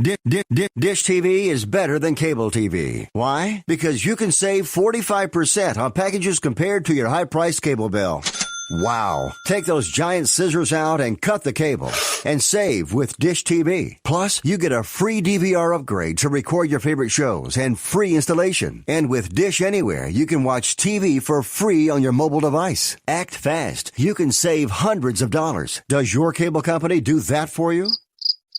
Dish TV is better than cable TV. Why? Because you can save 45% on packages compared to your high-priced cable bill. Wow. Take those giant scissors out and cut the cable and save with Dish TV. Plus, you get a free DVR upgrade to record your favorite shows and free installation. And with Dish Anywhere, you can watch TV for free on your mobile device. Act fast. You can save hundreds of dollars. Does your cable company do that for you?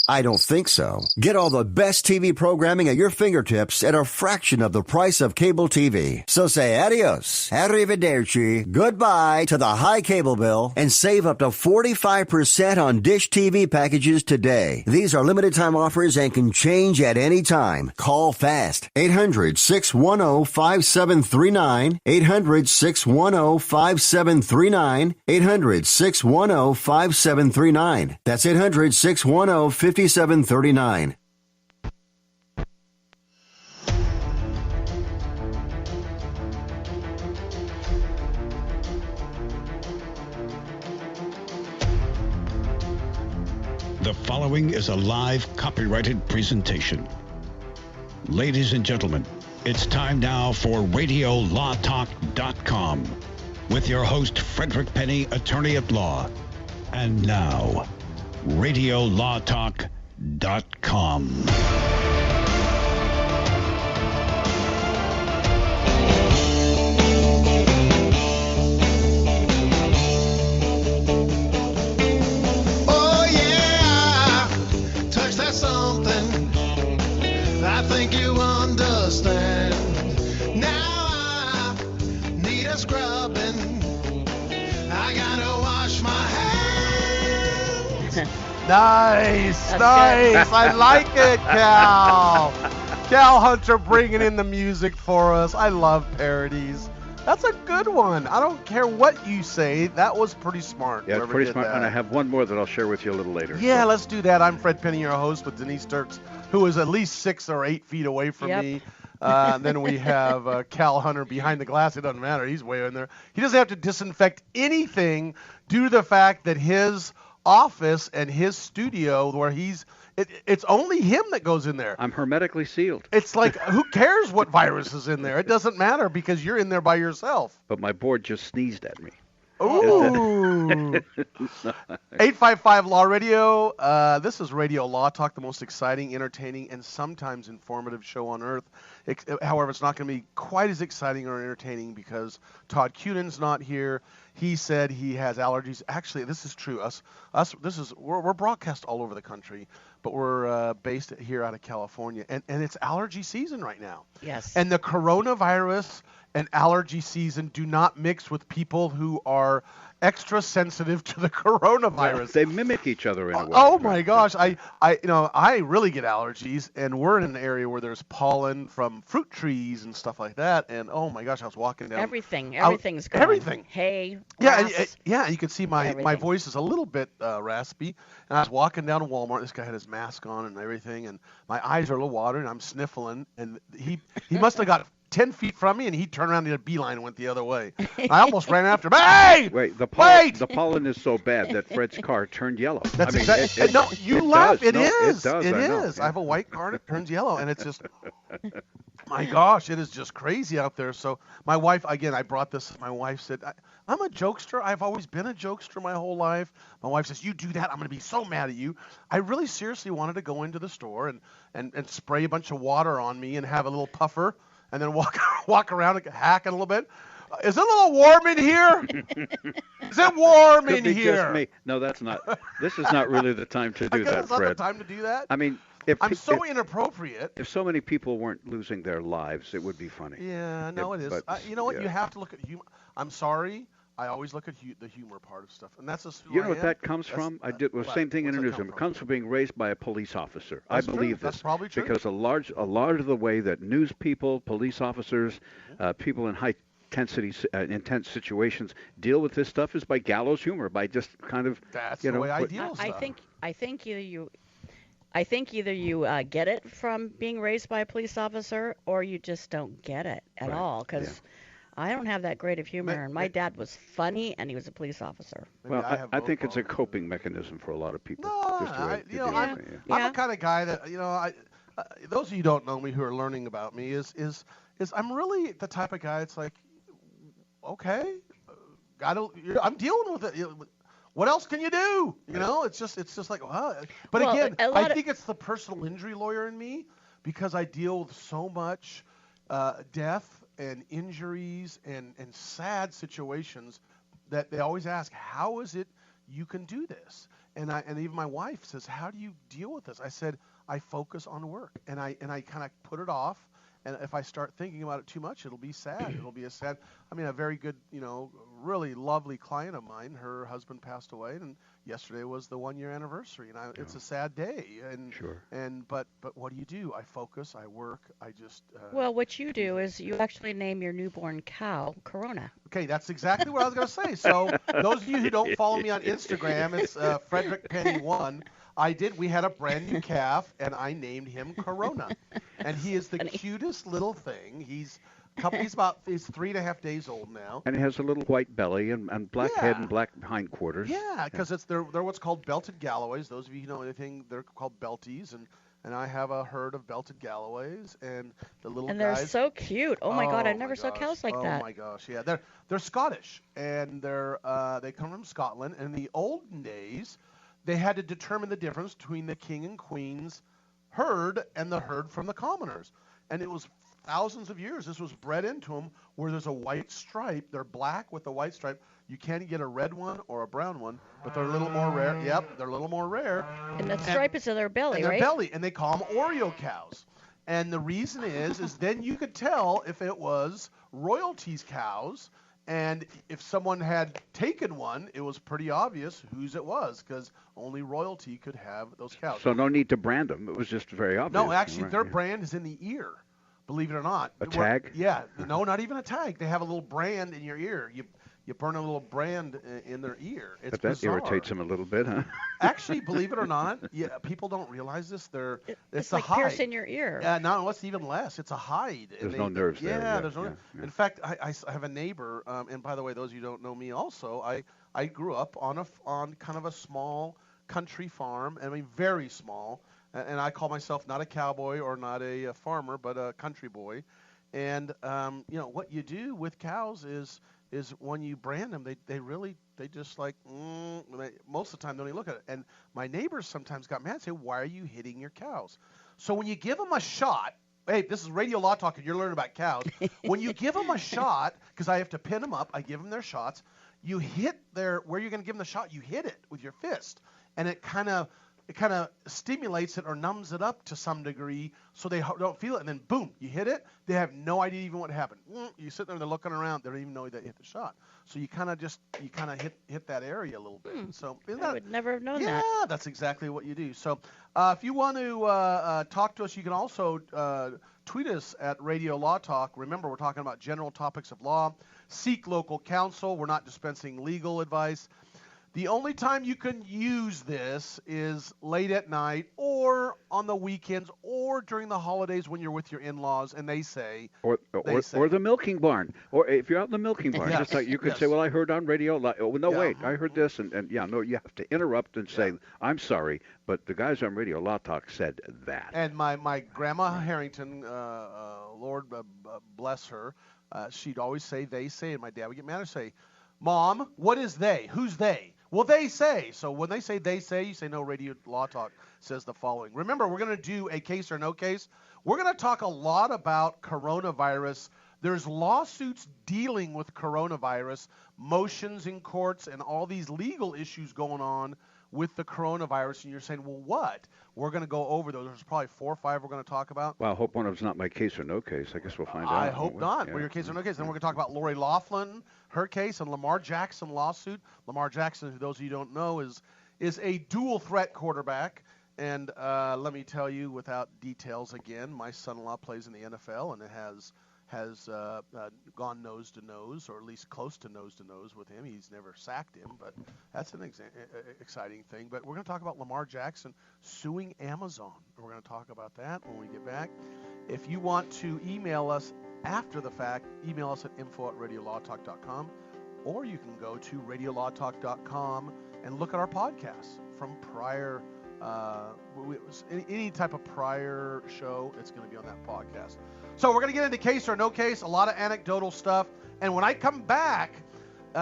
I don't think so. Get all the best TV programming at your fingertips at a fraction of the price of cable TV. So say adios, arrivederci, goodbye to the high cable bill and save up to 45% on Dish TV packages today. These are limited time offers and can change at any time. Call fast. 800-610-5739. 800-610-5739. 800-610-5739. That's 800-610-5739. 5739. The following is a live copyrighted presentation. Ladies and gentlemen, it's time now for RadioLawTalk.com with your host, Frederick Penney, attorney at law. And now, RadioLawTalk.com. Oh yeah, touch that something. I think you understand. Now I need a scrubbing. I gotta wash my hands. Nice. That's Nice. I like it, Cal. Cal Hunter bringing in the music for us. I love parodies. That's a good one. I don't care what you say. That was pretty smart. Yeah, it's whoever pretty did smart. that. And I have one more that I'll share with you a little later. Yeah, So- let's do that. I'm Fred Penney, your host, with Denise Dirks, who is at least 6 or 8 feet away from Yep. me. Then we have Cal Hunter behind the glass. It doesn't matter. He's way in there. He doesn't have to disinfect anything due to the fact that his office and his studio where it's only him that goes in there. I'm hermetically sealed. It's like, who cares what virus is in there? It doesn't matter because you're in there by yourself. But my board just sneezed at me. Ooh. 855 Law Radio. This is Radio Law Talk, the most exciting, entertaining, and sometimes informative show on earth. However, it's not going to be quite as exciting or entertaining because Todd Cunan's not here. He said he has allergies. Actually, this is true. We're broadcast all over the country, but we're based here out of California, and it's allergy season right now. Yes. And the coronavirus and allergy season do not mix with people who are extra sensitive to the coronavirus. They mimic each other in a way. Oh my gosh, I really get allergies, and we're in an area where there's pollen from fruit trees and stuff like that. And oh my gosh, I was walking down. Everything's going. Everything. Hay. Yeah, grass, yeah. You can see my everything. voice is a little bit raspy, and I was walking down to Walmart. This guy had his mask on and everything, and my eyes are a little watery, and I'm sniffling, and he must have got 10 feet from me, and he turned around and did a beeline and went the other way. I almost ran after him. Hey! Wait, the Wait! pollen is so bad that Fred's car turned yellow. That's I mean, exactly. No, you laugh. does. It No, is. It does. It I know. is. Yeah. I have a white car and it turns yellow, and it's just, my gosh, it is just crazy out there. So my wife, again, I brought this. My wife said, I'm a jokester. I've always been a jokester my whole life. My wife says, you do that, I'm going to be so mad at you. I really seriously wanted to go into the store and spray a bunch of water on me and have a little puffer and then walk around and hack it a little bit. Is it a little warm in here? Is it warm Could in be here? just me. No, that's not. This is not really the time to I do guess that, it's not Fred. the time to do that. I mean, I'm so inappropriate. if so many people weren't losing their lives, it would be funny. Yeah, no, it is. But, You know what? yeah. You have to look at humor. I'm sorry. I always look at the humor part of stuff, and that's just who You I know what am. that comes That's- from? I did the what? same thing in What's a that newsroom. come It comes from being raised by a police officer. That's I believe true. this That's probably true. because a large of the way that news people, police officers, people in high intensity, intense situations deal with this stuff is by gallows humor, by just kind of That's you the know. way I put- deal with I stuff. think either you get it from being raised by a police officer or you just don't get it at all. Because I don't have that great of humor, Ma- and my dad was funny, and he was a police officer. Maybe Well, have I both think it's a qualities. coping mechanism for a lot of people. No, Just the way to deal Yeah. with it, I'm Yeah. the kind of guy that those of you who don't know me who are learning about me is I'm really the type of guy. It's like, okay, I'm dealing with it. What else can you do? It's just like, what? But Well, again, a I lot of- think it's the personal injury lawyer in me because I deal with so much death and injuries and sad situations that they always ask, how is it you can do this? And even my wife says, how do you deal with this? I said, I focus on work and I kind of put it off. And if I start thinking about it too much, it'll be sad. It'll be a very good, really lovely client of mine, her husband passed away, and yesterday was the 1-year anniversary, and it's a sad day. And Sure. but what do? I focus, I work, I just. Well, what you do is you actually name your newborn cow Corona. Okay, that's exactly what I was going to say. So those of you who don't follow me on Instagram, it's Frederick Penney 1. We had a brand new calf, and I named him Corona. And he is the cutest little thing. He's 3.5 days old now. And he has a little white belly and black head and black hindquarters. Yeah, because they're what's called belted Galloways. Those of you who know anything, they're called Belties, and I have a herd of belted Galloways, and the little And guys. they're so cute. Oh my God, I my never saw gosh. cows like that. Oh my gosh, yeah, they're Scottish, and they come from Scotland. And in the olden days, they had to determine the difference between the king and queen's herd and the herd from the commoners. And it was thousands of years. This was bred into them where there's a white stripe. They're black with a white stripe. You can't get a red one or a brown one, but they're a little more rare. Yep, they're a little more rare. And the stripe is in their belly, And their right? belly, and they call them Oreo cows. And the reason is then you could tell if it was royalties cows. And if someone had taken one, it was pretty obvious whose it was because only royalty could have those cows. So no need to brand them. It was just very obvious. No, actually, Right, their yeah. brand is in the ear, believe it or not. A tag? Yeah. No, not even a tag. They have a little brand in your ear. You burn a little brand in their ear. It's But that bizarre. irritates him a little bit, huh? Actually, believe it or not, people don't realize this. It's the like hide. piercing your ear. No, it's even less. It's a hide. And There's no nerves there. Yeah, there's no. yeah. In fact, I have a neighbor, and by the way, those of you who don't know me, also, I grew up on kind of a small country farm. I mean, very small, and I call myself not a cowboy or not a farmer, but a country boy. And what you do with cows is when you brand them, they just like most of the time don't even look at it. And my neighbors sometimes got mad and say, "Why are you hitting your cows?" So when you give them a shot, hey, this is Radio Law Talk, and you're learning about cows. When you give them a shot, because I have to pin them up, I give them their shots. You hit where you're going to give them the shot. You hit it with your fist, and it kind of stimulates it or numbs it up to some degree so they don't feel it. And then, boom, you hit it. They have no idea even what happened. You sit there and they're looking around. They don't even know that you hit the shot. So you kind of hit that area a little bit. So I would never have known yeah, that. that's exactly what you do. So if you want to talk to us, you can also tweet us at Radio Law Talk. Remember, we're talking about general topics of law. Seek local counsel. We're not dispensing legal advice. The only time you can use this is late at night or on the weekends or during the holidays when you're with your in-laws and they say. Or the milking barn. Or if you're out in the milking barn, Yes, just like you could yes. say, well, I heard on radio. Oh, no, Yeah. wait, I heard this. And you have to interrupt and say, I'm sorry, but the guys on Radio Law Talk said that. And my grandma Harrington, Lord bless her, she'd always say, they say, and my dad would get mad and say, Mom, what is they? Who's they? Well, they say. So when they say, you say, no, Radio Law Talk says the following. Remember, we're going to do a case or no case. We're going to talk a lot about coronavirus. There's lawsuits dealing with coronavirus, motions in courts, and all these legal issues going on with the coronavirus. And you're saying, well, what? We're going to go over those. There's probably 4 or 5 we're going to talk about. Well, I hope one of them's not my case or no case. I guess we'll find out. I hope won't we? not. Yeah. Well, your case or no case. Then we're going to talk about Lori Loughlin, her case, and Lamar Jackson lawsuit. Lamar Jackson, who those of you who don't know, is a dual threat quarterback. And let me tell you, without details again, my son-in-law plays in the NFL and it has gone nose to nose, or at least close to nose with him. He's never sacked him, but that's an exciting thing. But we're going to talk about Lamar Jackson suing Amazon. We're going to talk about that when we get back. If you want to email us after the fact, email us at info@radiolawtalk.com, or you can go to radiolawtalk.com and look at our podcasts from prior, any type of prior show, it's going to be on that podcast. So we're going to get into case or no case, a lot of anecdotal stuff. And when I come back,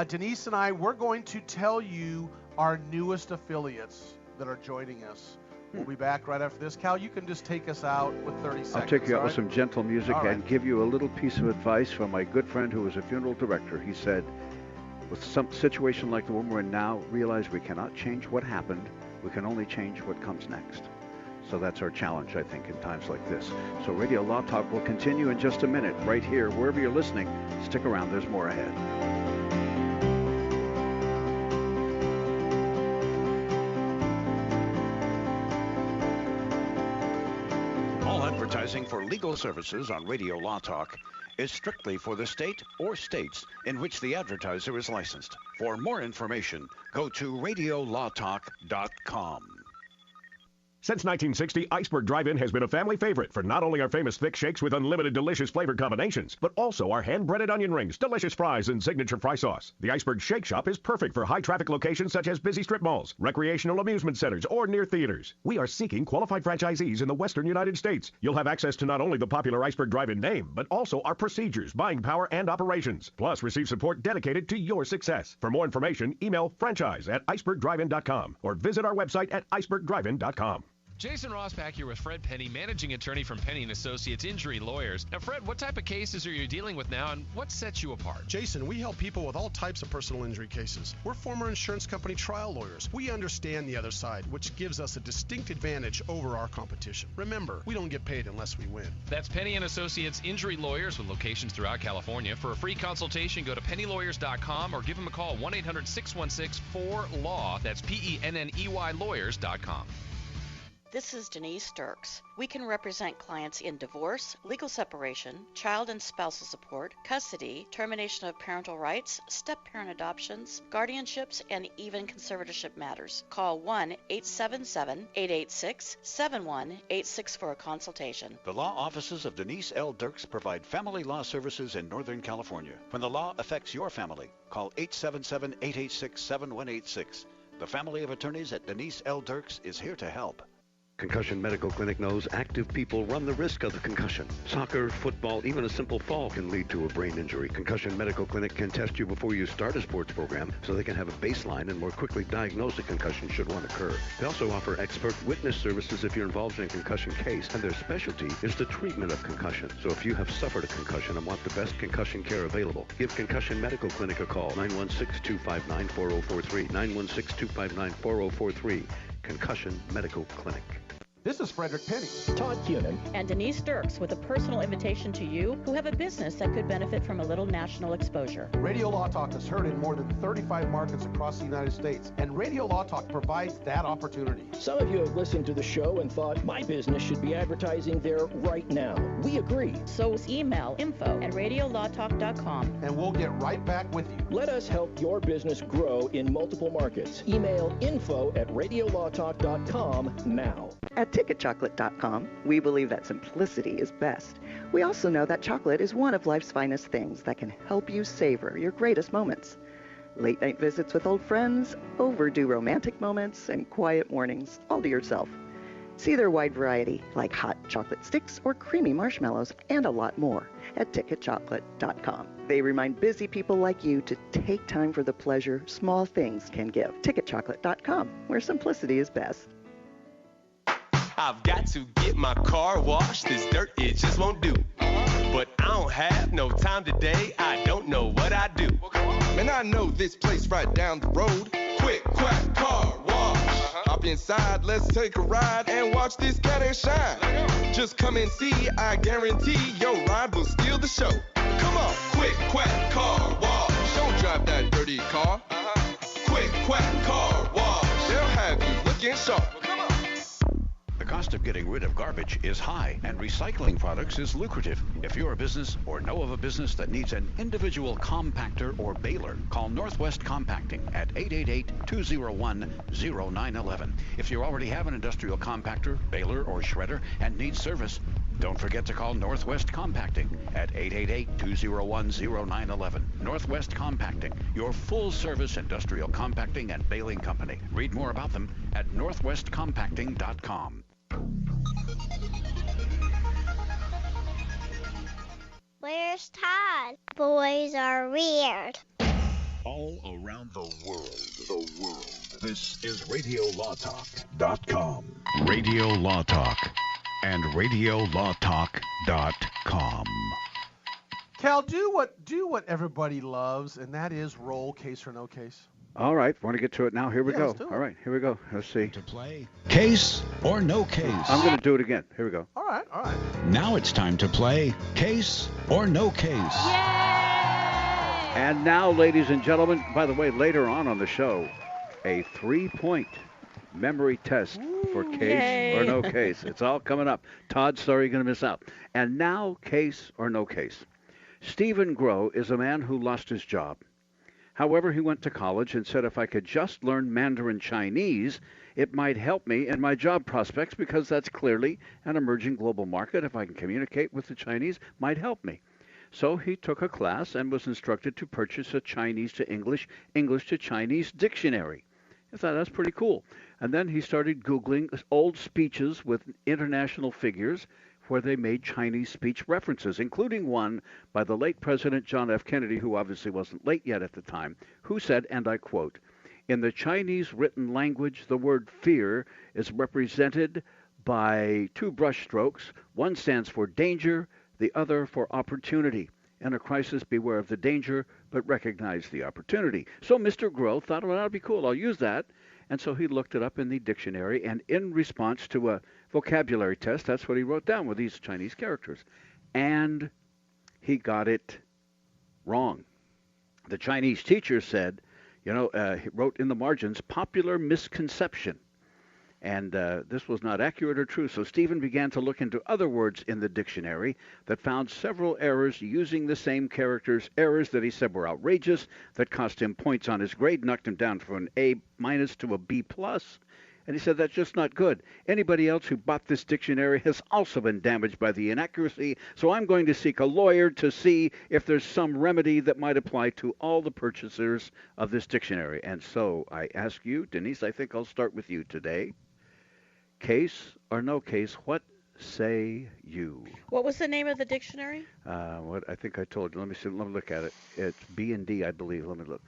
Denise and I, we're going to tell you our newest affiliates that are joining us. We'll be back right after this. Cal, you can just take us out with 30 seconds. I'll take you out with right? some gentle music and give you a little piece of advice from my good friend who was a funeral director. He said, with some situation like the one we're in now, realize we cannot change what happened. We can only change what comes next. So that's our challenge, I think, in times like this. So Radio Law Talk will continue in just a minute right here. Wherever you're listening, stick around. There's more ahead. Advertising for legal services on Radio Law Talk is strictly for the state or states in which the advertiser is licensed. For more information, go to radiolawtalk.com. Since 1960, Iceberg Drive-In has been a family favorite for not only our famous thick shakes with unlimited delicious flavor combinations, but also our hand-breaded onion rings, delicious fries, and signature fry sauce. The Iceberg Shake Shop is perfect for high-traffic locations such as busy strip malls, recreational amusement centers, or near theaters. We are seeking qualified franchisees in the western United States. You'll have access to not only the popular Iceberg Drive-In name, but also our procedures, buying power, and operations. Plus, receive support dedicated to your success. For more information, email franchise@icebergdrivein.com or visit our website at icebergdrivein.com. Jason Rosbach here with Fred Penney, managing attorney from Penney & Associates Injury Lawyers. Now, Fred, what type of cases are you dealing with now, and what sets you apart? Jason, we help people with all types of personal injury cases. We're former insurance company trial lawyers. We understand the other side, which gives us a distinct advantage over our competition. Remember, we don't get paid unless we win. That's Penney & Associates Injury Lawyers with locations throughout California. For a free consultation, go to pennylawyers.com or give them a call, 1-800-616-4LAW. That's PENNEY lawyers.com. This is Denise Dirks. We can represent clients in divorce, legal separation, child and spousal support, custody, termination of parental rights, step-parent adoptions, guardianships, and even conservatorship matters. Call 1-877-886-7186 for a consultation. The law offices of Denise L. Dirks provide family law services in Northern California. When the law affects your family, call 877-886-7186. The family of attorneys at Denise L. Dirks is here to help. Concussion Medical Clinic knows active people run the risk of a concussion. Soccer, football, even a simple fall can lead to a brain injury. Concussion Medical Clinic can test you before you start a sports program so they can have a baseline and more quickly diagnose a concussion should one occur. They also offer expert witness services if you're involved in a concussion case, and their specialty is the treatment of concussion. So if you have suffered a concussion and want the best concussion care available, give Concussion Medical Clinic a call, 916-259-4043, 916-259-4043, Concussion Medical Clinic. This is Frederick Penney, Todd Cunin, and Denise Dirks with a personal invitation to you who have a business that could benefit from a little national exposure. Radio Law Talk is heard in more than 35 markets across the United States, and Radio Law Talk provides that opportunity. Some of you have listened to the show and thought, my business should be advertising there right now. We agree. So email info@radiolawtalk.com, and we'll get right back with you. Let us help your business grow in multiple markets. Email info@radiolawtalk.com now. At ticketchocolate.com, we believe that simplicity is best. We also know that chocolate is one of life's finest things that can help you savor your greatest moments. Late night visits with old friends, overdue romantic moments, and quiet mornings all to yourself. See their wide variety, like hot chocolate sticks or creamy marshmallows, and a lot more at ticketchocolate.com. They remind busy people like you to take time for the pleasure small things can give. Ticketchocolate.com, where simplicity is best. I've got to get my car washed. This dirt, it just won't do. But I don't have no time today. I don't know what I do. Man, I know this place right down the road. Quick, quack, car wash. Hop inside, let's take a ride and watch this cat and shine. Just come and see, I guarantee your ride will steal the show. Come on, quick, quack, car wash. Don't drive that dirty car. Quick, quack, car wash. They'll have you looking sharp. The cost of getting rid of garbage is high, and recycling products is lucrative. If you're a business or know of a business that needs an individual compactor or baler, call Northwest Compacting at 888-201-0911. If you already have an industrial compactor, baler, or shredder and need service, Don't forget to call Northwest Compacting at 888-201-0911. Northwest Compacting, your full-service industrial compacting and baling company. Read more about them at northwestcompacting.com. Where's Todd? Boys are weird. All around the world. This is RadioLawTalk.com. Radio Law Talk and RadioLawTalk.com. Cal, do what everybody loves, and that is roll case or no case. All right, want to get to it now? Here we go. Let's do it. All right, here we go. Let's see. To play Case or No Case. I'm going to do it again. Here we go. All right. Now it's time to play Case or No Case. And now, ladies and gentlemen, by the way, later on the show, a 3-point memory test for case or no case. It's all coming up. Todd, sorry you're going to miss out. And now, case or no case. Stephen Grow is a man who lost his job. However, he went to college and said if I could just learn Mandarin Chinese, it might help me in my job prospects because that's clearly an emerging global market. If I can communicate with the Chinese, might help me. So he took a class and was instructed to purchase a Chinese to English, English to Chinese dictionary. I thought that's pretty cool. And then he started Googling old speeches with international figures where they made Chinese speech references, including one by the late President John F. Kennedy, who obviously wasn't late yet at the time, who said, and I quote, "In the Chinese written language, the word fear is represented by two brush strokes. One stands for danger, the other for opportunity. In a crisis, beware of the danger, but recognize the opportunity." So Mr. Grow thought, well, that'll be cool. I'll use that. And so he looked it up in the dictionary, and in response to a vocabulary test, that's what he wrote down with these Chinese characters. And he got it wrong. The Chinese teacher said, he wrote in the margins, popular misconception. And this was not accurate or true. So Stephen began to look into other words in the dictionary that found several errors using the same characters, errors that he said were outrageous, that cost him points on his grade, knocked him down from an A- to a B+. And he said, that's just not good. Anybody else who bought this dictionary has also been damaged by the inaccuracy, so I'm going to seek a lawyer to see if there's some remedy that might apply to all the purchasers of this dictionary. And so I ask you, Denise, I think I'll start with you today. Case or no case, what say you? What was the name of the dictionary? What I think I told you. Let me see. Let me look at it. It's B&D, I believe. Let me look.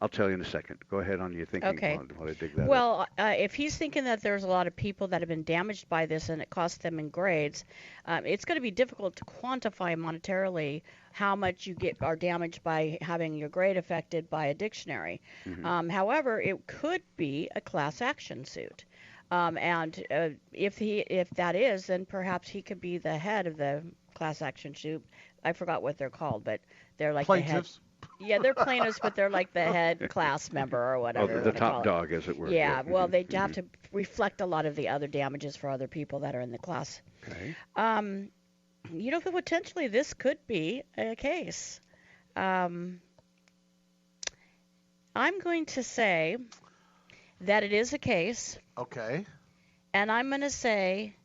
I'll tell you in a second. Go ahead on your thinking while I dig that up. If he's thinking that there's a lot of people that have been damaged by this and it costs them in grades, it's going to be difficult to quantify monetarily how much you are damaged by having your grade affected by a dictionary. Mm-hmm. However, it could be a class action suit. If that is, then perhaps he could be the head of the class action suit. I forgot what they're called, but they're like plaintiffs. The head. Yeah, they're plaintiffs, but they're like the head class member or whatever. Oh, the top dog, as it were. Yeah, well, they have to reflect a lot of the other damages for other people that are in the class. Okay. Potentially this could be a case. I'm going to say that it is a case. Okay. And I'm going to say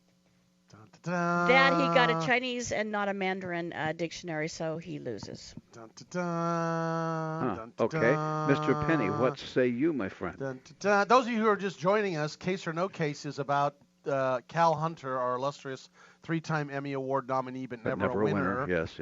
that he got a Chinese and not a Mandarin dictionary, so he loses. Okay. Mr. Penney, what say you, my friend? Those of you who are just joining us, Case or No Case is about Cal Hunter, our illustrious 3-time Emmy Award nominee, but never a winner. Yes.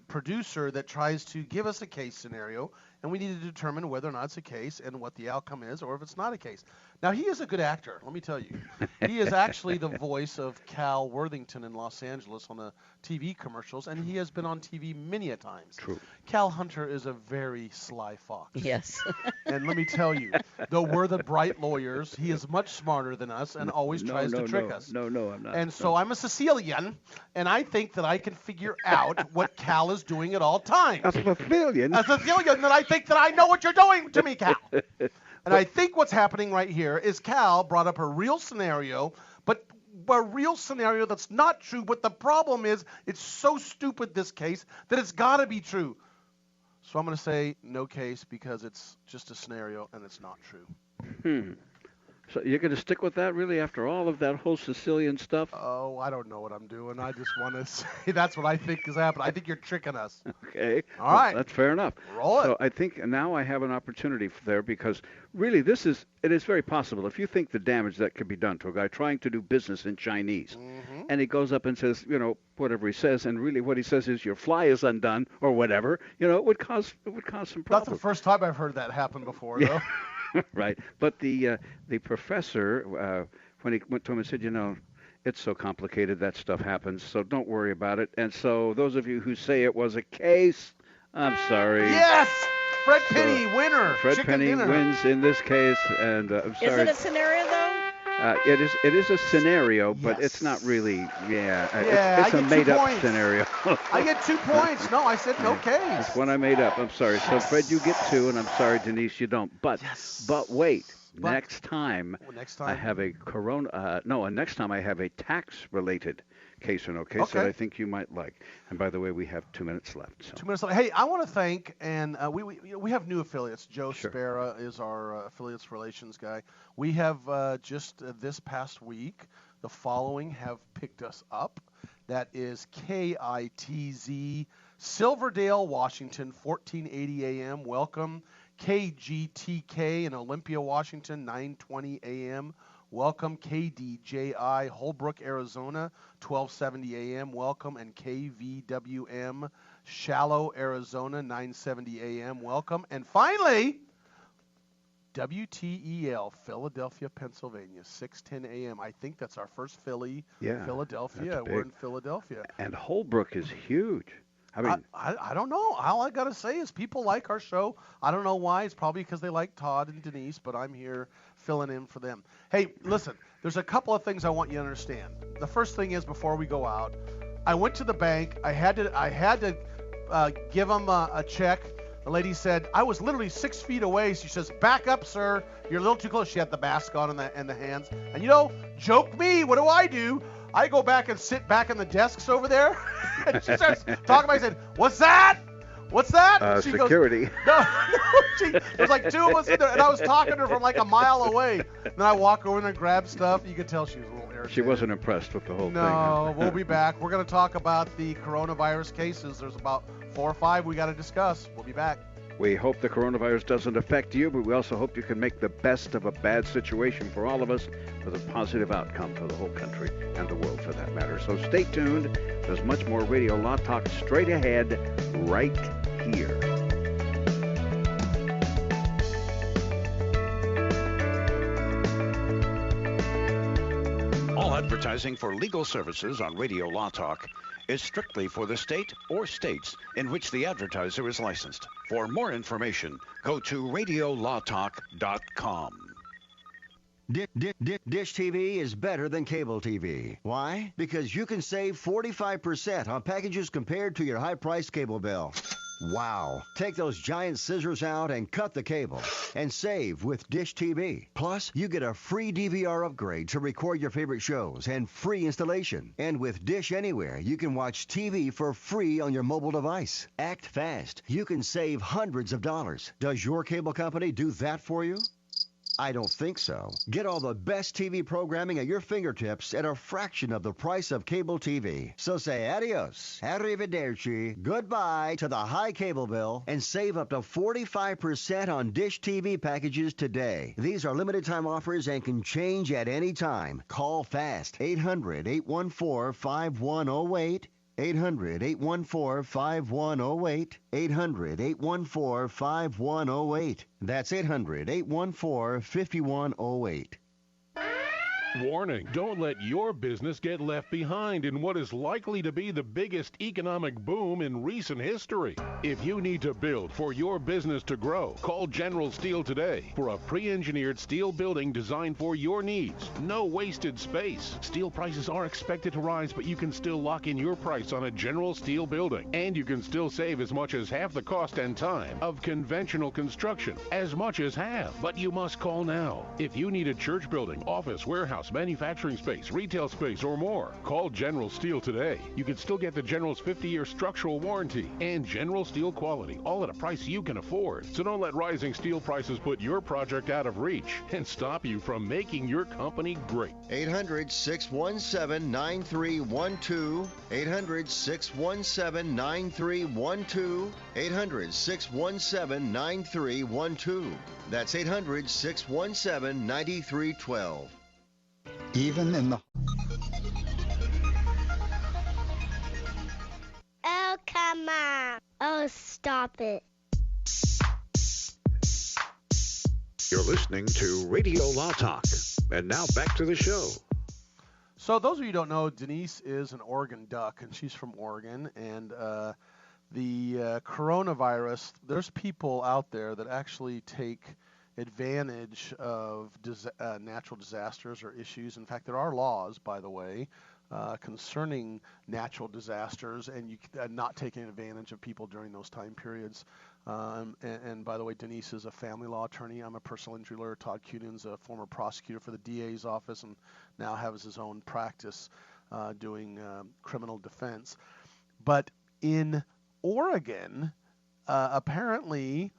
Producer that tries to give us a case scenario, and we need to determine whether or not it's a case and what the outcome is, or if it's not a case. Now, he is a good actor, let me tell you. He is actually the voice of Cal Worthington in Los Angeles on the TV commercials, and he has been on TV many a times. True. Cal Hunter is a very sly fox. Yes. And let me tell you, though we're the bright lawyers, he is much smarter than us and always tries to trick us. No, I'm not. And so I'm a Sicilian, and I think that I can figure out what Cal is doing at all times. A Sicilian? A Sicilian, that I think that I know what you're doing to me, Cal. And I think what's happening right here is Cal brought up a real scenario, but a real scenario that's not true. But the problem is it's so stupid, this case, that it's got to be true. So I'm going to say no case because it's just a scenario and it's not true. So you're going to stick with that, really, after all of that whole Sicilian stuff? Oh, I don't know what I'm doing. I just want to say that's what I think is happening. I think you're tricking us. Okay. All right. That's fair enough. Roll it. So I think now I have an opportunity there because really it is very possible. If you think the damage that could be done to a guy trying to do business in Chinese, and he goes up and says, whatever he says, and really what he says is your fly is undone or whatever, it would cause some problems. Not the first time I've heard that happen before, though. Right. But the professor, when he went to him and said, it's so complicated, that stuff happens, so don't worry about it. And so those of you who say it was a case, I'm sorry. Yes! Fred Penney, winner. Fred Chicken Penney dinner. wins in this case, and I'm sorry. Is it a scenario, though? It is a scenario, but it's not really, it's a made-up scenario. I get 2 points. No, I said no case. It's one I made up. I'm sorry. So, Fred, you get 2, and I'm sorry, Denise, you don't. But wait. Next time I have a next time I have a tax-related case or no case that I think you might like. And by the way, we have 2 minutes left. So. 2 minutes left. Hey, I want to thank, and we have new affiliates. Joe Spera is our affiliates relations guy. We have just this past week, the following have picked us up. That is KITZ, Silverdale, Washington, 1480 a.m. Welcome. KGTK in Olympia, Washington, 9:20 a.m. Welcome. KDJI, Holbrook, Arizona, 1270 a.m. Welcome. And KVWM, Shallow, Arizona, 970 a.m. Welcome. And finally, WTEL, Philadelphia, Pennsylvania, 6:10 a.m. I think that's our first Philadelphia. We're in Philadelphia. And Holbrook is huge. I mean, I don't know. All I got to say is people like our show. I don't know why. It's probably because they like Todd and Denise, but I'm here filling in for them. Hey, listen, there's a couple of things I want you to understand. The first thing is, before we go out, I went to the bank. I had to give them a check. The lady said, I was literally 6 feet away. She says, back up, sir. You're a little too close. She had the mask on and the hands. And joke me. What do? I go back and sit back in the desks over there. And she starts talking. I said, what's that? She security. Goes, no. There's like 2 of us in there, and I was talking to her from like a mile away. Then I walk over and grab stuff. You could tell she was a little irritated. She wasn't impressed with the whole thing. No, we'll be back. We're going to talk about the coronavirus cases. There's about 4 or 5 we got to discuss. We'll be back. We hope the coronavirus doesn't affect you, but we also hope you can make the best of a bad situation for all of us with a positive outcome for the whole country and the world for that matter. So stay tuned. There's much more Radio Law Talk straight ahead right here. All advertising for legal services on Radio Law Talk is strictly for the state or states in which the advertiser is licensed. For more information, go to radiolawtalk.com. Dish TV is better than cable TV. Why? Because you can save 45% on packages compared to your high-priced cable bill. Wow. Take those giant scissors out and cut the cable and save with Dish TV. Plus, you get a free DVR upgrade to record your favorite shows and free installation. And with Dish Anywhere, you can watch TV for free on your mobile device. Act fast. You can save hundreds of dollars. Does your cable company do that for you? I don't think so. Get all the best TV programming at your fingertips at a fraction of the price of cable TV. So say adios, arrivederci, goodbye to the high cable bill and save up to 45% on Dish TV packages today. These are limited time offers and can change at any time. Call fast. 800-814-5108. 800-814-5108. 800-814-5108. That's 800-814-5108. Warning, don't let your business get left behind in what is likely to be the biggest economic boom in recent history. If you need to build for your business to grow, call General Steel today for a pre-engineered steel building designed for your needs. No wasted space. Steel prices are expected to rise, but you can still lock in your price on a General Steel building. And you can still save as much as half the cost and time of conventional construction. As much as half. But you must call now. If you need a church building, office, warehouse, warehouse, manufacturing space, retail space, or more. Call General Steel today. You can still get the General's 50-year structural warranty and General Steel quality, all at a price you can afford. So don't let rising steel prices put your project out of reach and stop you from making your company great. 800-617-9312. 800-617-9312. 800-617-9312. That's 800-617-9312. Even in the... Oh, come on. Oh, stop it. You're listening to Radio Law Talk. And now back to the show. So those of you who don't know, Denise is an Oregon duck, and she's from Oregon. And the coronavirus, there's people out there that actually take advantage of natural disasters or issues. In fact, there are laws, by the way, concerning natural disasters and you not taking advantage of people during those time periods. And by the way, Denise is a family law attorney. I'm a personal injury lawyer. Todd Cunan's a former prosecutor for the DA's office and now has his own practice doing criminal defense. But in Oregon, apparently,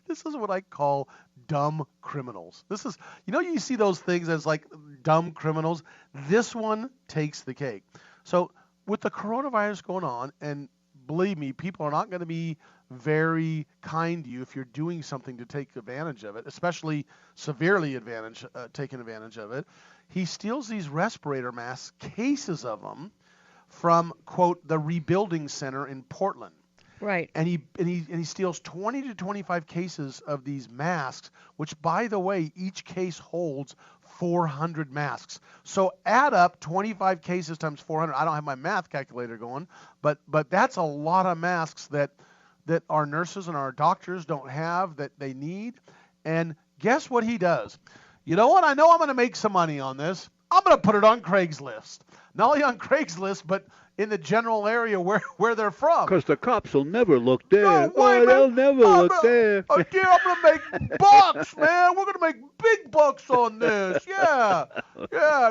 this is what I call dumb criminals. This is, you see those things as like dumb criminals. This one takes the cake. So with the coronavirus going on, and believe me, people are not going to be very kind to you if you're doing something to take advantage of it, especially severely taking advantage of it. He steals these respirator masks, cases of them, from, quote, the rebuilding center in Portland. Right. And he steals 20 to 25 cases of these masks, which, by the way, each case holds 400 masks. So add up 25 cases times 400. I don't have my math calculator going, but that's a lot of masks that our nurses and our doctors don't have that they need. And guess what he does? You know what? I know I'm going to make some money on this. I'm going to put it on Craigslist. Not only on Craigslist, but in the general area where they're from. Because the cops will never look there. No, wait, they'll never look there. I'm going to make bucks, man. We're going to make big bucks on this. Yeah.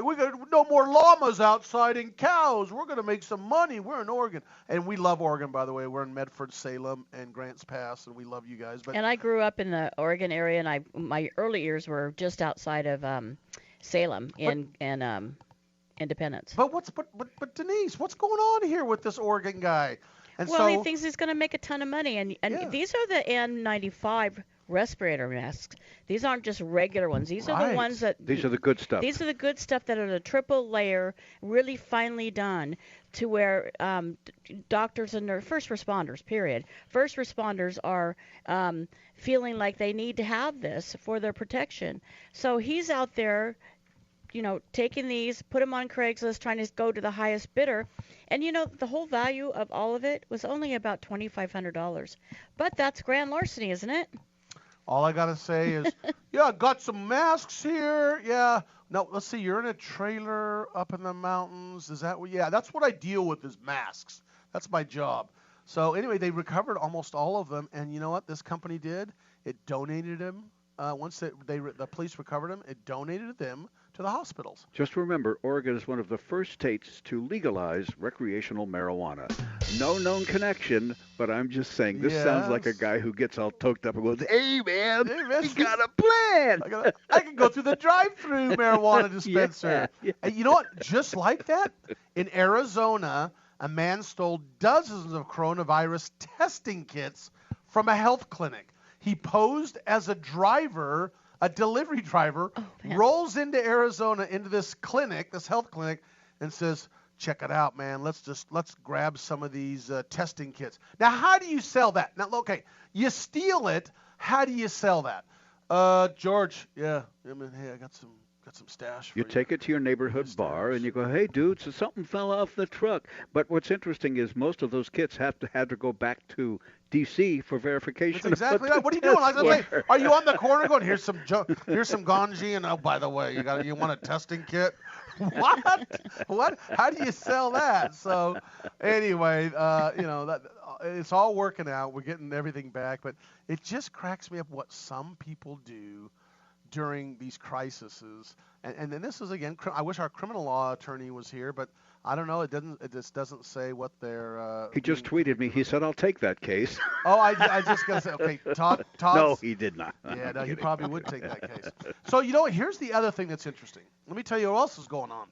We got no more llamas outside and cows. We're going to make some money. We're in Oregon. And we love Oregon, by the way. We're in Medford, Salem, and Grants Pass, and we love you guys. And I grew up in the Oregon area, and my early years were just outside of Salem in Independence. But Denise, what's going on here with this Oregon guy? And well, he thinks he's going to make a ton of money, and these are the N95 respirator masks. These aren't just regular ones. These are the ones that these are the good stuff. These are the good stuff that are the triple layer, really finely done, to where doctors and their first responders, period. First responders are feeling like they need to have this for their protection. So he's out there, taking these, put them on Craigslist, trying to go to the highest bidder. And, the whole value of all of it was only about $2,500. But that's grand larceny, isn't it? All I got to say is, I got some masks here. Yeah. No, let's see. You're in a trailer up in the mountains. Is that what? Yeah, that's what I deal with is masks. That's my job. So anyway, they recovered almost all of them. And you know what this company did? It donated them. Once the police recovered them, it donated them to the hospitals. Just remember, Oregon is one of the first states to legalize recreational marijuana. No known connection, but I'm just saying, this sounds like a guy who gets all toked up and goes, hey, man, we got a plan. I can go through the drive-through marijuana dispenser. Yeah. And you know what? Just like that, in Arizona, a man stole dozens of coronavirus testing kits from a health clinic. He posed as a driver, a delivery driver, rolls into Arizona, into this clinic, this health clinic, and says, check it out, man. Let's grab some of these testing kits. Now, how do you sell that? Now, okay, you steal it. How do you sell that? George, hey, I got some stash for you. You take it to your neighborhood bar and you go, hey, dude, so something fell off the truck. But what's interesting is most of those kits had to go back to D.C. for verification. That's exactly right. What are you doing? Are you on the corner going, here's some ganji, and oh, by the way, you want a testing kit? What? How do you sell that? So anyway, that it's all working out. We're getting everything back, but it just cracks me up what some people do during these crises. And then this is, again, I wish our criminal law attorney was here, but I don't know. It just doesn't say what they're. He just tweeted me. He said, "I'll take that case." Oh, I just gotta say, okay, Todd. No, he did not. Yeah, no, he kidding. probably would take that case. So you know what? Here's the other thing that's interesting. Let me tell you what else is going on.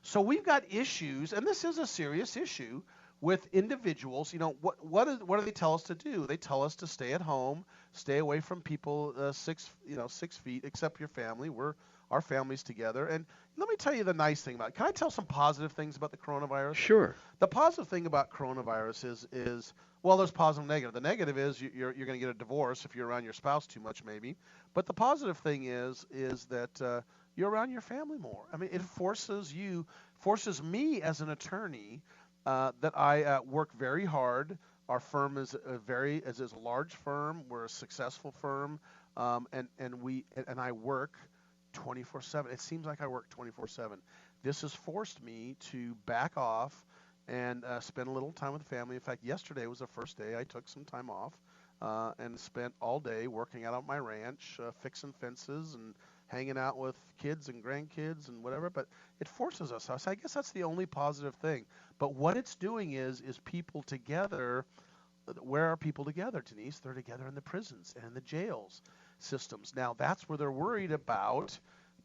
So we've got issues, and this is a serious issue with individuals. You know, what do they tell us to do? They tell us to stay at home, stay away from people 6 feet, except your family. Our family's together. And let me tell you the nice thing about it. Can I tell some positive things about the coronavirus? Sure. The positive thing about coronavirus is well, there's positive and negative. The negative is you're going to get a divorce if you're around your spouse too much, maybe. But the positive thing is that you're around your family more. I mean, it forces me as an attorney that I work very hard. Our firm is a large firm. We're a successful firm, and I work 24/7. It seems like I work 24/7. This has forced me to back off and spend a little time with the family. In fact, yesterday was the first day I took some time off and spent all day working out on my ranch, fixing fences and hanging out with kids and grandkids and whatever. But it forces us. I guess that's the only positive thing. But what it's doing is people together. Where are people together, Denise? They're together in the prisons and in the jails systems. Now, that's where they're worried about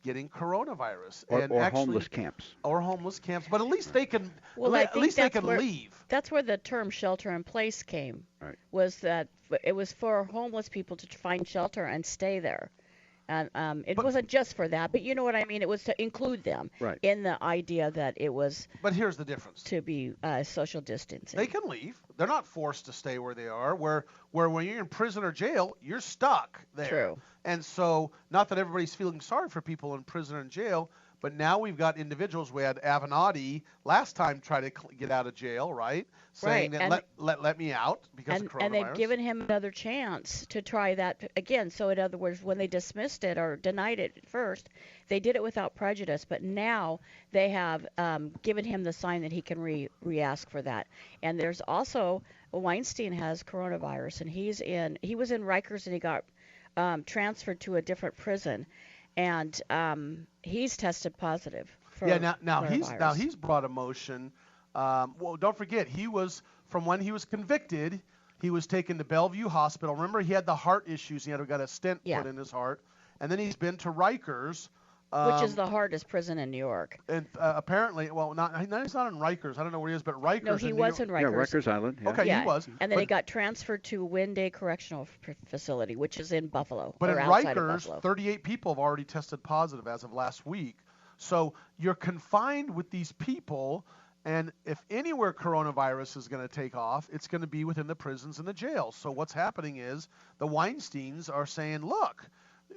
getting coronavirus. Or homeless camps. Or homeless camps. But at least they can, Well, at least they can leave. That's where the term shelter in place came. Right. Was that it was for homeless people to find shelter and stay there. And it wasn't just for that, but you know what I mean? It was to include them in the idea that it was. But here's the difference. To be social distancing. They can leave. They're not forced to stay where they are. Where when you're in prison or jail, you're stuck there. True. And so, not that everybody's feeling sorry for people in prison and jail, but now we've got individuals. We had Avnenatti last time try to get out of jail, right? Saying that let me out because of coronavirus. And they've given him another chance to try that again. So in other words, when they dismissed it or denied it at first, they did it without prejudice. But now they have given him the sign that he can re-ask for that. And there's also Weinstein has coronavirus, and he was in Rikers and he got transferred to a different prison. And he's tested positive for coronavirus. Now he's brought a motion. Well, don't forget, he was from when he was convicted. He was taken to Bellevue Hospital. Remember, he had the heart issues. He had got a stent put in his heart, and then he's been to Rikers, which is the hardest prison in New York. And apparently, he's not in Rikers. I don't know where he is, but Rikers. No, he was in Rikers. Yeah, Rikers Island. Yeah. Okay, he was. And then he got transferred to Wynn-Day Correctional Facility, which is in Buffalo. But in Rikers, 38 people have already tested positive as of last week. So you're confined with these people, and if anywhere coronavirus is going to take off, it's going to be within the prisons and the jails. So what's happening is the Weinsteins are saying, look,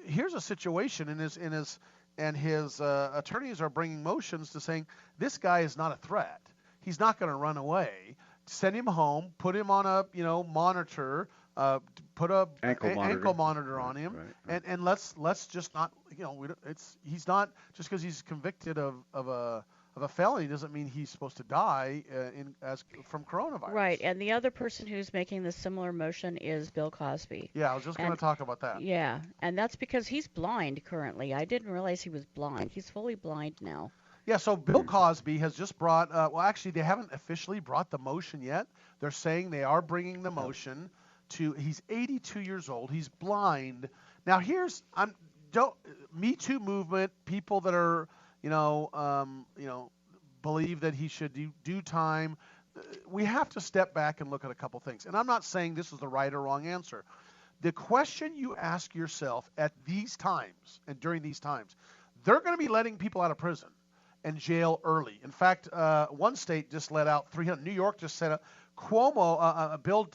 here's a situation, and his attorneys are bringing motions to saying this guy is not a threat. He's not going to run away. Send him home. Put him on a monitor. Put a ankle monitor on him. Right. And let's just not he's not just because he's convicted of a felony doesn't mean he's supposed to die from coronavirus. Right. And the other person who's making the similar motion is Bill Cosby. Yeah, I was just going to talk about that. Yeah, and that's because he's blind currently. I didn't realize he was blind. He's fully blind now. Yeah, so Bill Cosby has just brought, actually they haven't officially brought the motion yet. They're saying they are bringing the motion he's 82 years old. He's blind. Now Me Too movement, people that are, believe that he should do time. We have to step back and look at a couple things. And I'm not saying this is the right or wrong answer. The question you ask yourself at these times and during these times, they're going to be letting people out of prison and jail early. In fact, one state just let out 300. New York just set up. Bill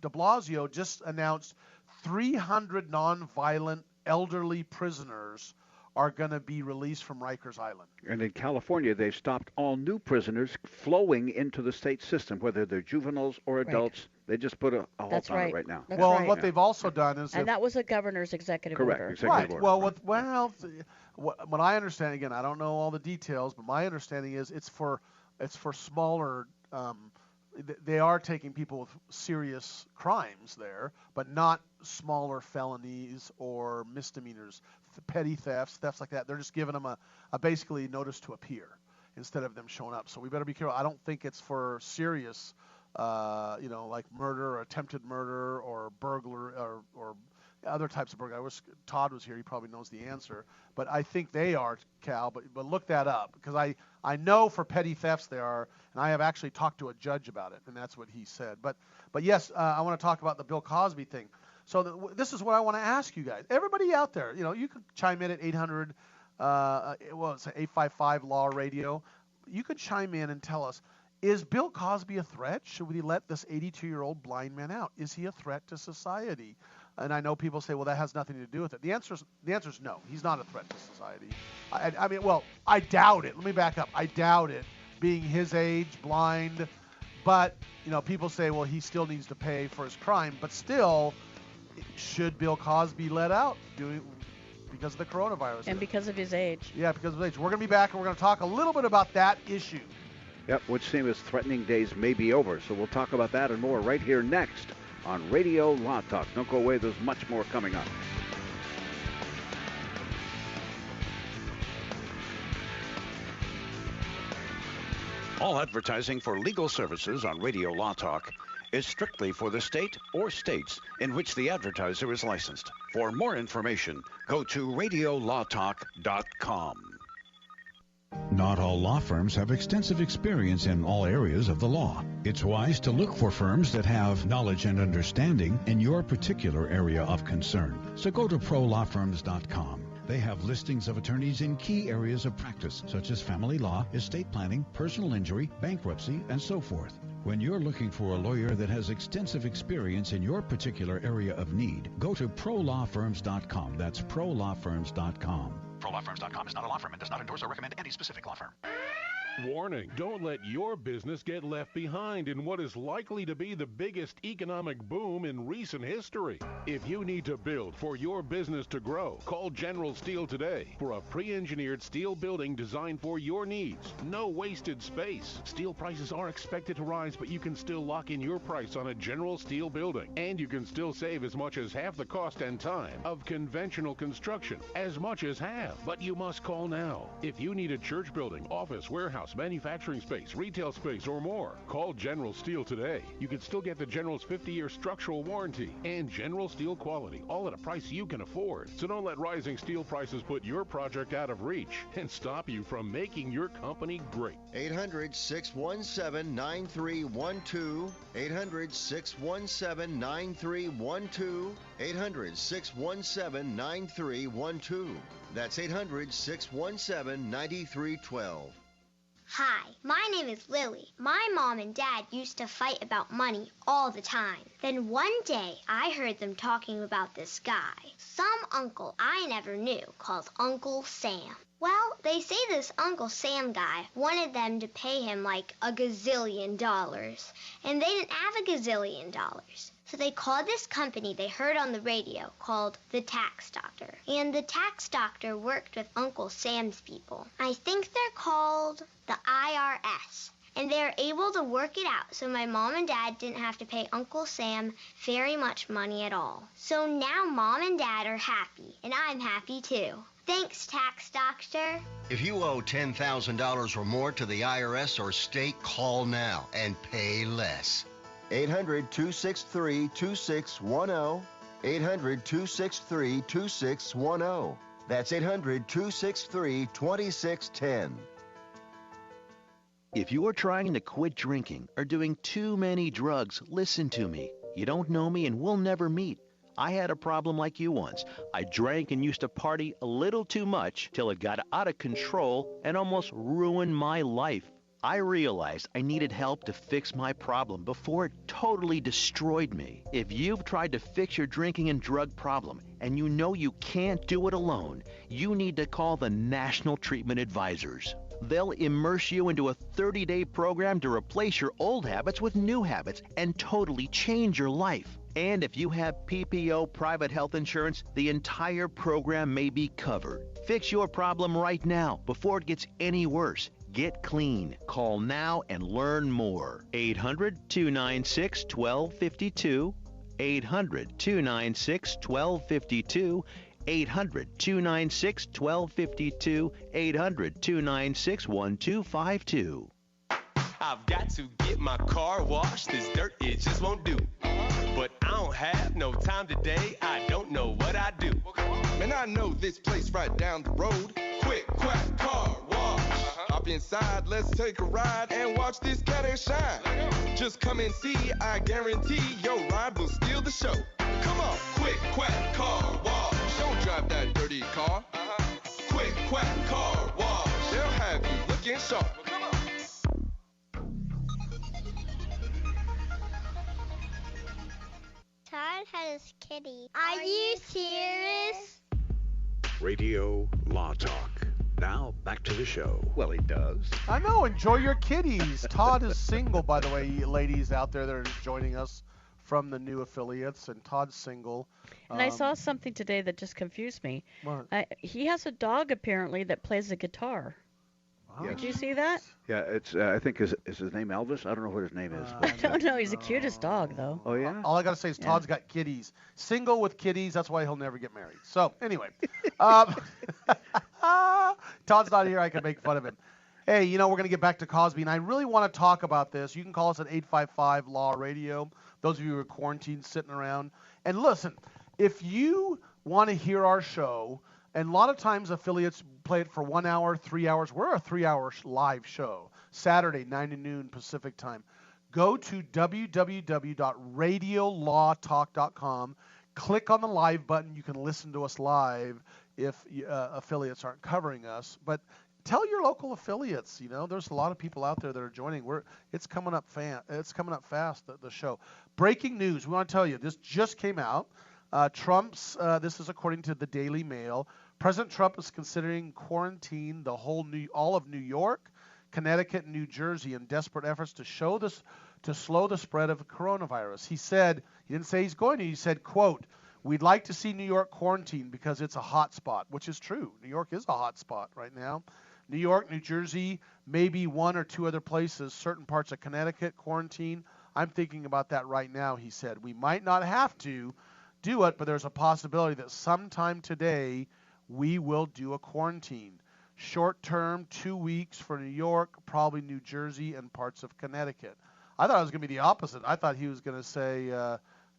de Blasio just announced 300 nonviolent elderly prisoners are going to be released from Rikers Island. And in California, they've stopped all new prisoners flowing into the state system, whether they're juveniles or adults. Right. They just put a halt on it right now. That's and what they've also done is... And that was a governor's executive order. Executive order. What I understand, again, I don't know all the details, but my understanding is it's for smaller... they are taking people with serious crimes there, but not smaller felonies or misdemeanors. petty thefts like that. They're just giving them a basically notice to appear instead of them showing up. So we better be careful. I don't think it's for serious, like murder or attempted murder or burglary or other types of burglary. Todd was here. He probably knows the answer. But I think they are, Cal. But look that up, because I know for petty thefts they are, and I have actually talked to a judge about it, and that's what he said. But yes, I want to talk about the Bill Cosby thing. So this is what I want to ask you guys. Everybody out there, you can chime in at 800, it's 855 LAW-RADIO. You could chime in and tell us, is Bill Cosby a threat? Should we let this 82-year-old blind man out? Is he a threat to society? And I know people say, well, that has nothing to do with it. The answer is no. He's not a threat to society. I doubt it. Let me back up. I doubt it, being his age, blind. But, people say, well, he still needs to pay for his crime. But still, should Bill Cosby let out because of the coronavirus? And because of his age. Yeah, because of his age. We're going to be back, and we're going to talk a little bit about that issue. Yep, which seem as threatening days may be over. So we'll talk about that and more right here next on Radio Law Talk. Don't go away. There's much more coming up. All advertising for legal services on Radio Law Talk is strictly for the state or states in which the advertiser is licensed. For more information, go to radiolawtalk.com. Not all law firms have extensive experience in all areas of the law. It's wise to look for firms that have knowledge and understanding in your particular area of concern. So go to prolawfirms.com. They have listings of attorneys in key areas of practice, such as family law, estate planning, personal injury, bankruptcy, and so forth. When you're looking for a lawyer that has extensive experience in your particular area of need, go to prolawfirms.com. That's prolawfirms.com. ProLawFirms.com is not a law firm and does not endorse or recommend any specific law firm. Warning, don't let your business get left behind in what is likely to be the biggest economic boom in recent history. If you need to build for your business to grow, call General Steel today for a pre-engineered steel building designed for your needs. No wasted space. Steel prices are expected to rise, but you can still lock in your price on a General Steel building. And you can still save as much as half the cost and time of conventional construction. As much as half. But you must call now. If you need a church building, office, warehouse, manufacturing space, retail space, or more, call General Steel today. You can still get the General's 50-year structural warranty and General Steel quality, all at a price you can afford. So don't let rising steel prices put your project out of reach and stop you from making your company great. 800-617-9312. 800-617-9312. 800-617-9312. That's 800-617-9312. Hi, my name is Lily. My mom and dad used to fight about money all the time. Then one day, I heard them talking about this guy, some uncle I never knew, called Uncle Sam. Well, they say this Uncle Sam guy wanted them to pay him like $1 gazillion, and they didn't have $1 gazillion. So they called this company they heard on the radio called the Tax Doctor. And the Tax Doctor worked with Uncle Sam's people. I think they're called the IRS. And they're able to work it out so my mom and dad didn't have to pay Uncle Sam very much money at all. So now mom and dad are happy, and I'm happy too. Thanks, Tax Doctor. If you owe $10,000 or more to the IRS or state, call now and pay less. 800-263-2610. 800-263-2610. That's 800-263-2610. If you are trying to quit drinking or doing too many drugs, listen to me. You don't know me and we'll never meet. I had a problem like you once. I drank and used to party a little too much till it got out of control and almost ruined my life. I realized I needed help to fix my problem before it totally destroyed me. If you've tried to fix your drinking and drug problem and you know you can't do it alone, you need to call the National Treatment Advisors. They'll immerse you into a 30-day program to replace your old habits with new habits and totally change your life. And if you have PPO private health insurance, the entire program may be covered. Fix your problem right now before it gets any worse. Get clean. Call now and learn more. 800-296-1252. 800-296-1252. 800-296-1252, 800-296-1252. I've got to get my car washed. This dirt, it just won't do. But I don't have no time today. I don't know what I do. Man, I know this place right down the road. Quick, quack, car wash. Hop inside, let's take a ride and watch this cat and shine. Just come and see, I guarantee your ride will steal the show. Come on, quick, quack, car wash. Don't drive that dirty car. Quick, quack, car wash. They'll have you looking sharp. Todd had his kitty. Are you serious? Radio Law Talk. Now, back to the show. Well, he does. I know. Enjoy your kitties. Todd is single, by the way, ladies out there that are joining us from the new affiliates, and Todd's single. And I saw something today that just confused me. What? He has a dog, apparently, that plays the guitar. Yes. Did you see that? Yeah, it's. I think is his name Elvis? I don't know what his name is. I don't know. He's the cutest dog, though. Oh yeah. All I gotta say is Todd's got kitties. Single with kitties. That's why he'll never get married. So anyway, Todd's not here. I can make fun of him. Hey, we're going to get back to Cosby, and I really want to talk about this. You can call us at 855-LAW-RADIO, those of you who are quarantined sitting around. And listen, if you want to hear our show, and a lot of times affiliates play it for 1 hour, 3 hours. We're a 3-hour live show, Saturday, 9 to noon Pacific time. Go to www.radiolawtalk.com. Click on the live button. You can listen to us live if affiliates aren't covering us. But tell your local affiliates. There's a lot of people out there that are joining. It's coming up fast. The show. Breaking news. We want to tell you this just came out. Trump's. This is according to the Daily Mail. President Trump is considering quarantine all of New York, Connecticut, and New Jersey in desperate efforts to slow the spread of coronavirus. He didn't say he's going to. He said, quote, "We'd like to see New York quarantined because it's a hot spot," which is true. New York is a hot spot right now. New York, New Jersey, maybe one or two other places, certain parts of Connecticut quarantine. I'm thinking about that right now, he said. We might not have to do it, but there's a possibility that sometime today we will do a quarantine. Short term, 2 weeks for New York, probably New Jersey, and parts of Connecticut. I thought it was going to be the opposite. I thought he was going to say,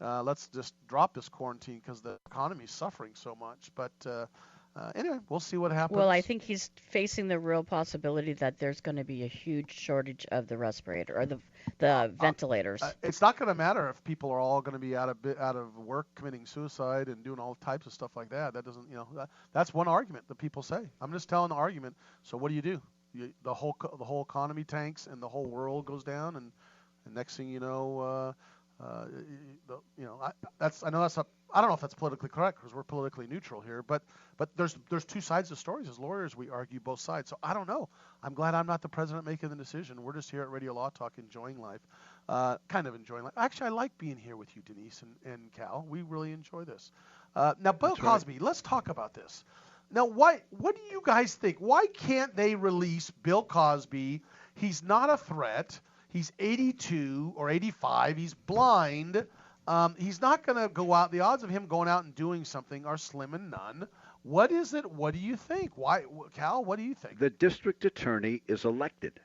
let's just drop this quarantine because the economy's suffering so much. But anyway, we'll see what happens. Well, I think he's facing the real possibility that there's going to be a huge shortage of the respirator or the ventilators. It's not going to matter if people are all going to be out of work committing suicide and doing all types of stuff like that. That doesn't, that's one argument that people say. I'm just telling the argument. So what do? The whole economy tanks and the whole world goes down, and next thing you know, I don't know if that's politically correct because we're politically neutral here, but there's two sides of stories. As lawyers, we argue both sides. So I don't know. I'm glad I'm not the president making the decision. We're just here at Radio Law Talk enjoying life, kind of enjoying life. Actually, I like being here with you, Denise and Cal. We really enjoy this. Now, Bill Cosby, let's talk about this. Now, what do you guys think? Why can't they release Bill Cosby? He's not a threat. He's 82 or 85. He's blind. He's not going to go out. The odds of him going out and doing something are slim and none. What is it? What do you think? Why, Cal, what do you think? The district attorney is elected.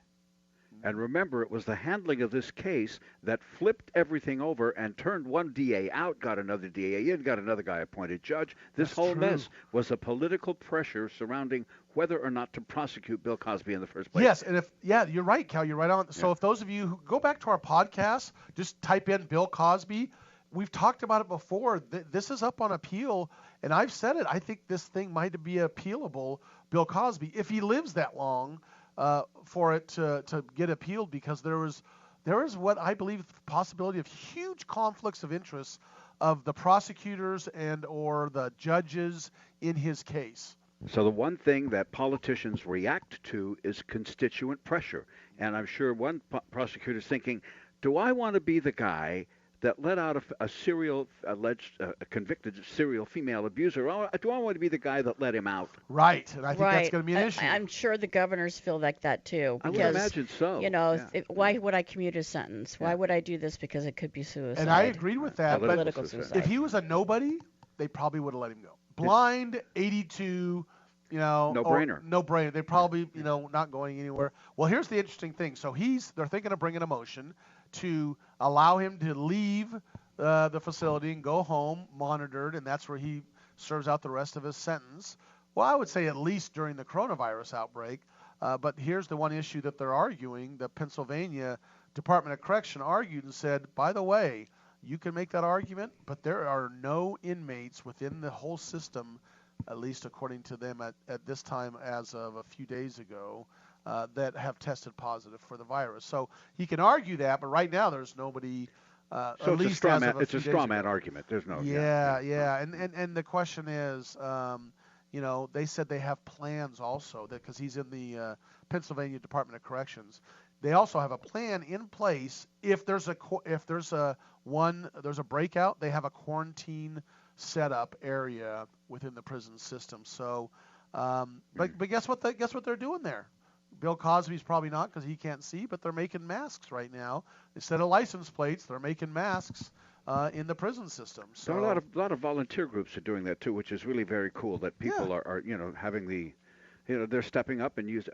And remember, it was the handling of this case that flipped everything over and turned one DA out, got another DA in, got another guy appointed judge. This whole mess was a political pressure surrounding whether or not to prosecute Bill Cosby in the first place. Yes, and you're right, Cal, you're right on. So if those of you who go back to our podcast, just type in Bill Cosby. We've talked about it before. This is up on appeal, and I've said it. I think this thing might be appealable, Bill Cosby, if he lives that long. For it to get appealed, because there is what I believe the possibility of huge conflicts of interest of the prosecutors and or the judges in his case. So the one thing that politicians react to is constituent pressure. And I'm sure one prosecutor is thinking, do I want to be the guy that let out a convicted serial female abuser? Or do I want to be the guy that let him out? Right, and I think that's going to be an issue. I'm sure the governors feel like that too. Because, I would imagine so. Why would I commute a sentence? Why would I do this? Because it could be suicide. And I agreed with that. Political suicide. If he was a nobody, they probably would have let him go. blind 82. No brainer. No brainer. They probably, not going anywhere. Well, here's the interesting thing. So they're thinking of bringing a motion to allow him to leave the facility and go home monitored, and that's where he serves out the rest of his sentence. Well, I would say at least during the coronavirus outbreak. But here's the one issue that they're arguing. The Pennsylvania Department of Correction argued and said, by the way, you can make that argument, but there are no inmates within the whole system, at least according to them at this time as of a few days ago, that have tested positive for the virus. So he can argue that, but right now there's nobody. So at least it's a straw man argument. There's no. Yeah. And the question is, they said they have plans also because he's in the Pennsylvania Department of Corrections. They also have a plan in place if there's a breakout. They have a quarantine setup area within the prison system. So, but guess what? Guess what they're doing there? Bill Cosby's probably not because he can't see, but they're making masks right now instead of license plates. They're making masks in the prison system. So a lot of volunteer groups are doing that too, which is really very cool. That people are having the. They're stepping up and use.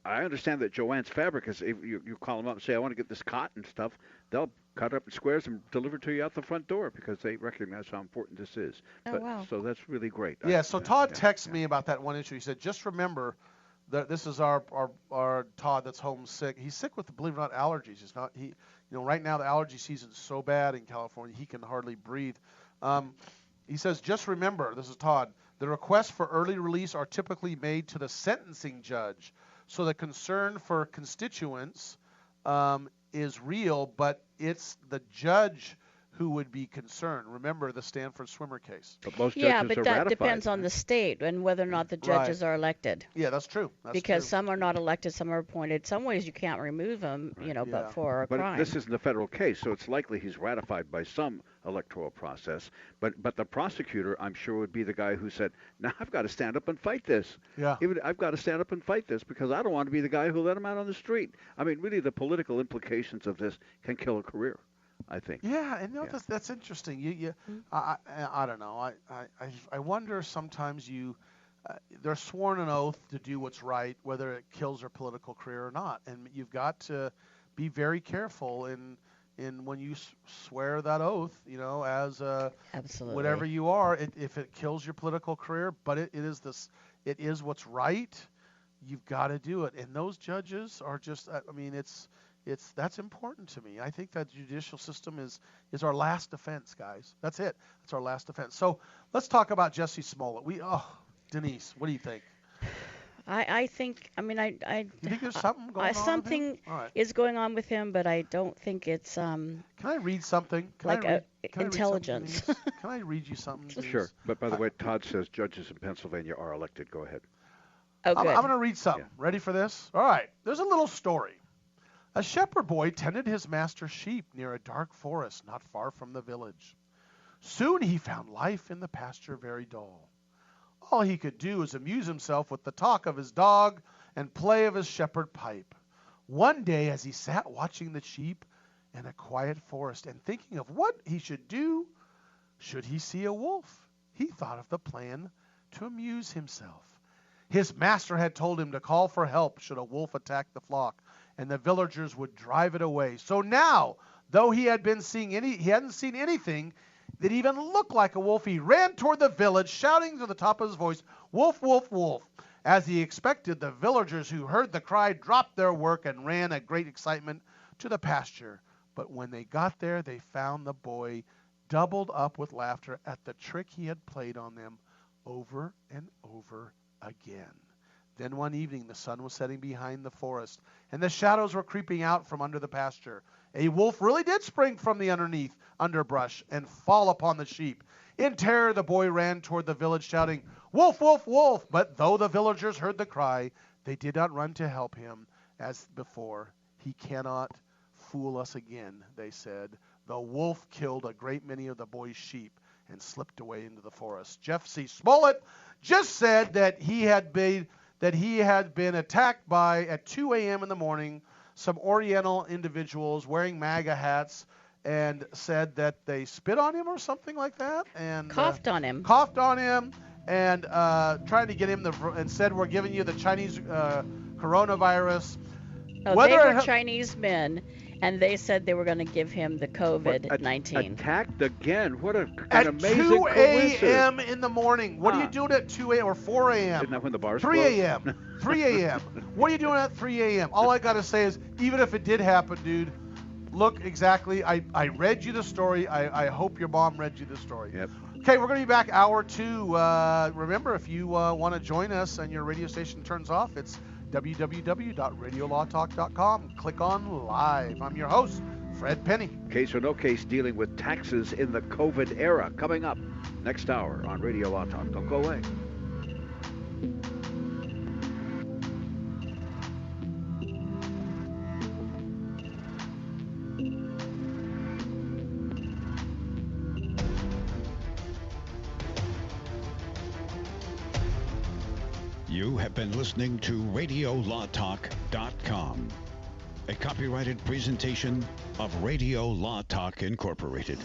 I understand that Joanne's Fabric is. If you call them up and say, "I want to get this cotton stuff," they'll cut up in squares and deliver it to you out the front door because they recognize how important this is. Wow. So that's really great. Yeah. So Todd texted me about that one issue. He said, "Just remember that this is our Todd that's homesick. He's sick with, believe it or not, allergies. It's not he. Right now the allergy season is so bad in California he can hardly breathe." He says, "Just remember, this is Todd. The requests for early release are typically made to the sentencing judge. So the concern for constituents is real, but it's the judge who would be concerned. Remember the Stanford swimmer case." But most judges are that ratified. Depends on the state and whether or not the judges are elected. Yeah, that's true. Because some are not elected, some are appointed. Some ways you can't remove them, but for a crime. But this isn't a federal case, so it's likely he's ratified by some electoral process. But the prosecutor, I'm sure, would be the guy who said, "Now I've got to stand up and fight this. Yeah. I've got to stand up and fight this because I don't want to be the guy who let him out on the street." I mean, really, the political implications of this can kill a career, I think. Yeah, and that's interesting. I don't know. I wonder sometimes they're sworn an oath to do what's right, whether it kills their political career or not, and you've got to be very careful in when you swear that oath, as Absolutely. Whatever you are, if it kills your political career, but it is what's right, you've got to do it. And those judges are just, that's important to me. I think that judicial system is our last defense, guys. That's it. That's our last defense. So let's talk about Jussie Smollett. Denise, what do you think? I think, You think there's something going on? Something is going on with him, but I don't think it's Can I read something? intelligence. Can I read you something? Denise? Sure. But by the way, Todd says judges in Pennsylvania are elected. Go ahead. Oh, good. I'm going to read something. Yeah. Ready for this? All right. There's a little story. A shepherd boy tended his master's sheep near a dark forest not far from the village. Soon he found life in the pasture very dull. All he could do was amuse himself with the talk of his dog and play of his shepherd pipe. One day, as he sat watching the sheep in a quiet forest and thinking of what he should do, should he see a wolf, he thought of the plan to amuse himself. His master had told him to call for help should a wolf attack the flock, and the villagers would drive it away. So now, though he hadn't seen anything that even looked like a wolf, he ran toward the village, shouting to the top of his voice, "Wolf, wolf, wolf!" As he expected, the villagers who heard the cry dropped their work and ran at great excitement to the pasture. But when they got there, they found the boy doubled up with laughter at the trick he had played on them over and over again. Then one evening the sun was setting behind the forest, and the shadows were creeping out from under the pasture. A wolf really did spring from the underbrush and fall upon the sheep. In terror, the boy ran toward the village, shouting, "Wolf, wolf, wolf!" But though the villagers heard the cry, they did not run to help him as before. "He cannot fool us again," they said. The wolf killed a great many of the boy's sheep and slipped away into the forest. Jussie Smollett just said that he had been attacked by, at 2 a.m. in the morning, some Oriental individuals wearing MAGA hats, and said that they spit on him or something like that, and coughed on him. Coughed on him, and trying to get him and said we're giving you the Chinese coronavirus. Oh, they were Chinese men, and they said they were going to give him the COVID-19. Attacked again. What an amazing At 2 coincidence. a.m. in the morning. What are you doing at 2 a.m. or 4 a.m.? Isn't that when the bars 3 close? a.m. 3 a.m. What are you doing at 3 a.m.? All I got to say is, even if it did happen, dude, look, exactly. I read you the story. I hope your mom read you the story. Yep. Okay, we're going to be back hour 2. Remember, if you want to join us and your radio station turns off, it's www.radiolawtalk.com. Click on live. I'm your host, Fred Penney. Case or no case dealing with taxes in the COVID era. Coming up next hour on Radio Law Talk. Don't go away. You have been listening to RadioLawTalk.com, a copyrighted presentation of Radio Law Talk Incorporated.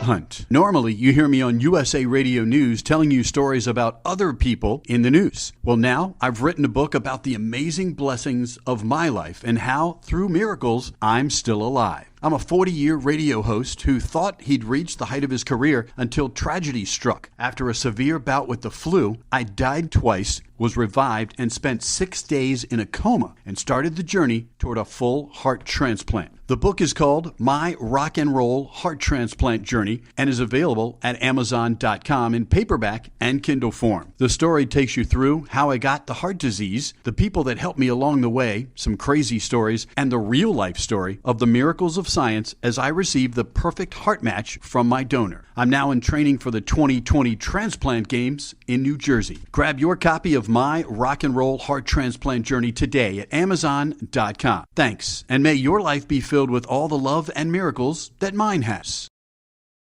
Hunt. Normally, you hear me on USA Radio News telling you stories about other people in the news. Well, now I've written a book about the amazing blessings of my life and how, through miracles, I'm still alive. I'm a 40-year radio host who thought he'd reached the height of his career until tragedy struck. After a severe bout with the flu, I died twice, was revived, and spent 6 days in a coma, and started the journey toward a full heart transplant. The book is called My Rock and Roll Heart Transplant Journey and is available at Amazon.com in paperback and Kindle form. The story takes you through how I got the heart disease, the people that helped me along the way, some crazy stories, and the real-life story of the miracles of science as I received the perfect heart match from my donor. I'm now in training for the 2020 Transplant Games in New Jersey. Grab your copy of My Rock and Roll Heart Transplant Journey today at Amazon.com. Thanks, and may your life be filled with all the love and miracles that mine has.